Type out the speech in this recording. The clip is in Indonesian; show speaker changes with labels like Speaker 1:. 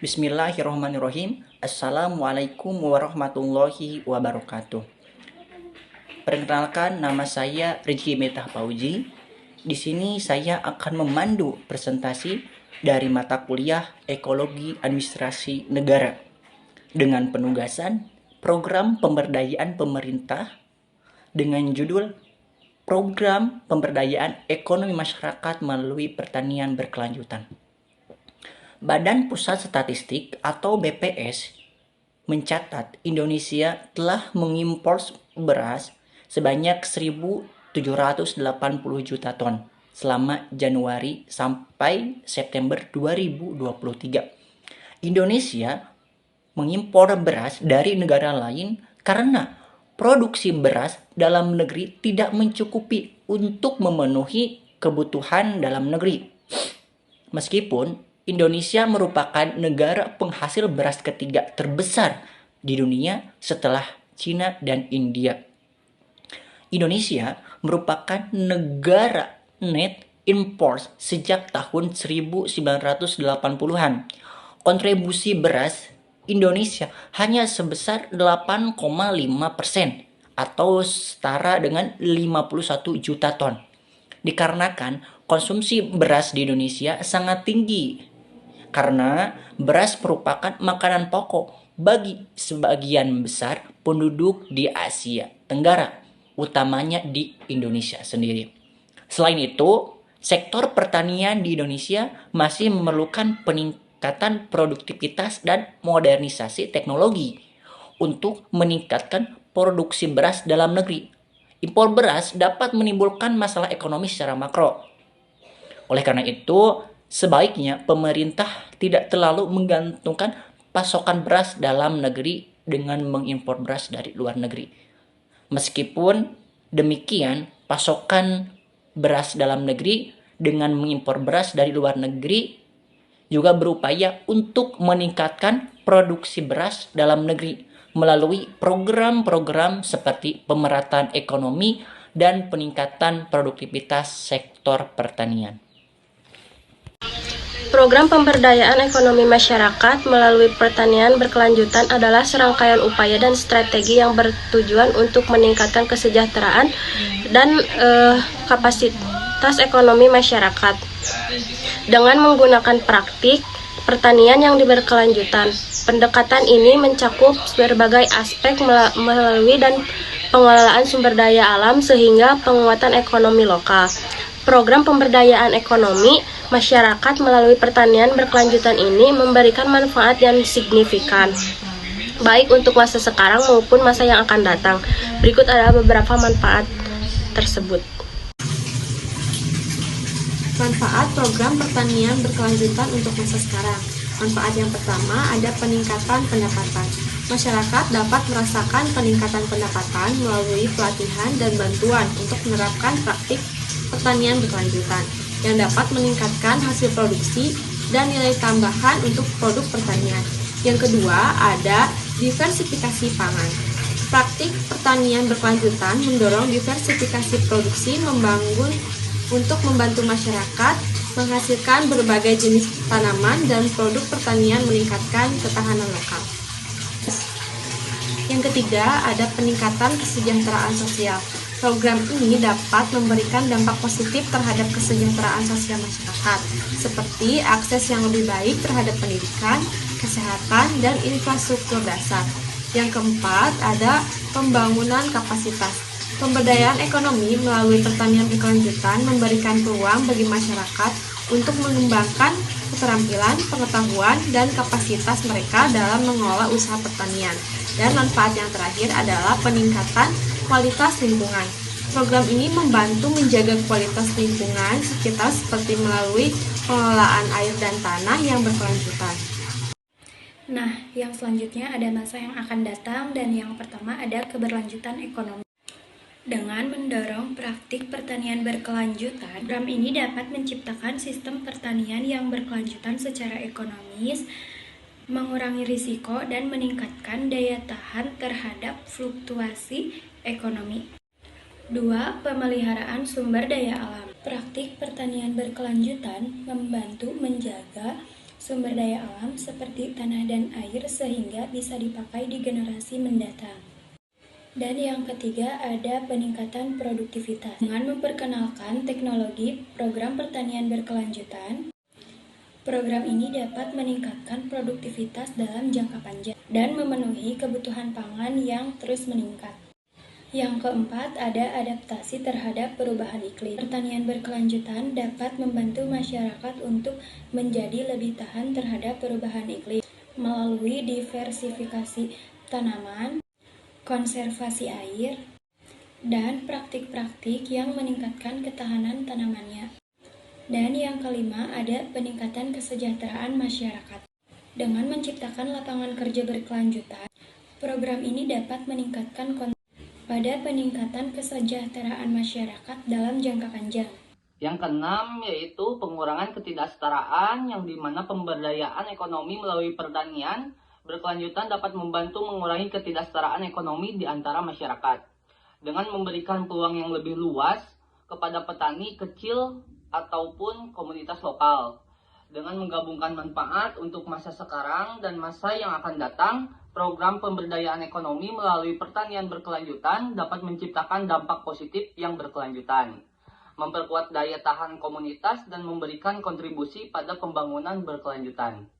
Speaker 1: Bismillahirrahmanirrahim. Assalamualaikum warahmatullahi wabarakatuh. Perkenalkan, nama saya Rizky Metah Pauji. Di sini saya akan memandu presentasi dari mata kuliah Ekologi Administrasi Negara dengan penugasan Program Pemberdayaan Pemerintah dengan judul Program Pemberdayaan Ekonomi Masyarakat melalui Pertanian Berkelanjutan. Badan Pusat Statistik atau BPS mencatat Indonesia telah mengimpor beras sebanyak 1.780 juta ton selama Januari sampai September 2023. Indonesia mengimpor beras dari negara lain karena produksi beras dalam negeri tidak mencukupi untuk memenuhi kebutuhan dalam negeri. Meskipun Indonesia merupakan negara penghasil beras ketiga terbesar di dunia setelah Cina dan India. Indonesia merupakan negara net import sejak tahun 1980-an. Kontribusi beras Indonesia hanya sebesar 8,5% atau setara dengan 51 juta ton. Dikarenakan konsumsi beras di Indonesia sangat tinggi karena beras merupakan makanan pokok bagi sebagian besar penduduk di Asia Tenggara, utamanya di Indonesia sendiri. Selain itu, sektor pertanian di Indonesia masih memerlukan peningkatan produktivitas dan modernisasi teknologi untuk meningkatkan produksi beras dalam negeri. Impor beras dapat menimbulkan masalah ekonomi secara makro. Oleh karena itu, sebaiknya pemerintah tidak terlalu menggantungkan pasokan beras dalam negeri dengan mengimpor beras dari luar negeri. Meskipun demikian, pasokan beras dalam negeri dengan mengimpor beras dari luar negeri juga berupaya untuk meningkatkan produksi beras dalam negeri melalui program-program seperti pemerataan ekonomi dan peningkatan produktivitas sektor pertanian.
Speaker 2: Program pemberdayaan ekonomi masyarakat melalui pertanian berkelanjutan adalah serangkaian upaya dan strategi yang bertujuan untuk meningkatkan kesejahteraan dan kapasitas ekonomi masyarakat dengan menggunakan praktik pertanian yang berkelanjutan. Pendekatan ini mencakup berbagai aspek melalui dan pengelolaan sumber daya alam sehingga penguatan ekonomi lokal. Program pemberdayaan ekonomi masyarakat melalui pertanian berkelanjutan ini memberikan manfaat yang signifikan, baik untuk masa sekarang maupun masa yang akan datang. Berikut adalah beberapa manfaat tersebut.
Speaker 3: Manfaat program pertanian berkelanjutan untuk masa sekarang. Manfaat yang pertama ada peningkatan pendapatan. Masyarakat dapat merasakan peningkatan pendapatan melalui pelatihan dan bantuan untuk menerapkan praktik pertanian berkelanjutan yang dapat meningkatkan hasil produksi dan nilai tambahan untuk produk pertanian. Yang kedua, ada diversifikasi pangan. Praktik pertanian berkelanjutan mendorong diversifikasi produksi untuk membantu masyarakat menghasilkan berbagai jenis tanaman dan produk pertanian meningkatkan ketahanan lokal. Yang ketiga, ada peningkatan kesejahteraan sosial. Program ini dapat memberikan dampak positif terhadap kesejahteraan sosial masyarakat, seperti akses yang lebih baik terhadap pendidikan, kesehatan, dan infrastruktur dasar. Yang keempat, ada pembangunan kapasitas. Pemberdayaan ekonomi melalui pertanian berkelanjutan memberikan peluang bagi masyarakat untuk mengembangkan keterampilan, pengetahuan, dan kapasitas mereka dalam mengelola usaha pertanian. Dan manfaat yang terakhir adalah peningkatan kualitas lingkungan. Program ini membantu menjaga kualitas lingkungan sekitar seperti melalui pengelolaan air dan tanah yang berkelanjutan.
Speaker 4: Nah, yang selanjutnya ada masa yang akan datang dan yang pertama ada keberlanjutan ekonomi. Dengan mendorong praktik pertanian berkelanjutan, program ini dapat menciptakan sistem pertanian yang berkelanjutan secara ekonomis, mengurangi risiko, dan meningkatkan daya tahan terhadap fluktuasi ekonomi. 2. Pemeliharaan sumber daya alam. Praktik pertanian berkelanjutan membantu menjaga sumber daya alam seperti tanah dan air sehingga bisa dipakai di generasi mendatang. Dan yang ketiga ada peningkatan produktivitas. Dengan memperkenalkan teknologi program pertanian berkelanjutan, program ini dapat meningkatkan produktivitas dalam jangka panjang dan memenuhi kebutuhan pangan yang terus meningkat. Yang keempat ada adaptasi terhadap perubahan iklim. Pertanian berkelanjutan dapat membantu masyarakat untuk menjadi lebih tahan terhadap perubahan iklim melalui diversifikasi tanaman, konservasi air, dan praktik-praktik yang meningkatkan ketahanan tanamannya. Dan yang kelima ada peningkatan kesejahteraan masyarakat. Dengan menciptakan lapangan kerja berkelanjutan, program ini dapat meningkatkan pada peningkatan kesejahteraan masyarakat dalam jangka panjang.
Speaker 1: Yang keenam yaitu pengurangan ketidaksetaraan, yang dimana pemberdayaan ekonomi melalui pertanian berkelanjutan dapat membantu mengurangi ketidaksetaraan ekonomi di antara masyarakat dengan memberikan peluang yang lebih luas kepada petani kecil ataupun komunitas lokal. Dengan menggabungkan manfaat untuk masa sekarang dan masa yang akan datang, program pemberdayaan ekonomi melalui pertanian berkelanjutan dapat menciptakan dampak positif yang berkelanjutan, memperkuat daya tahan komunitas dan memberikan kontribusi pada pembangunan berkelanjutan.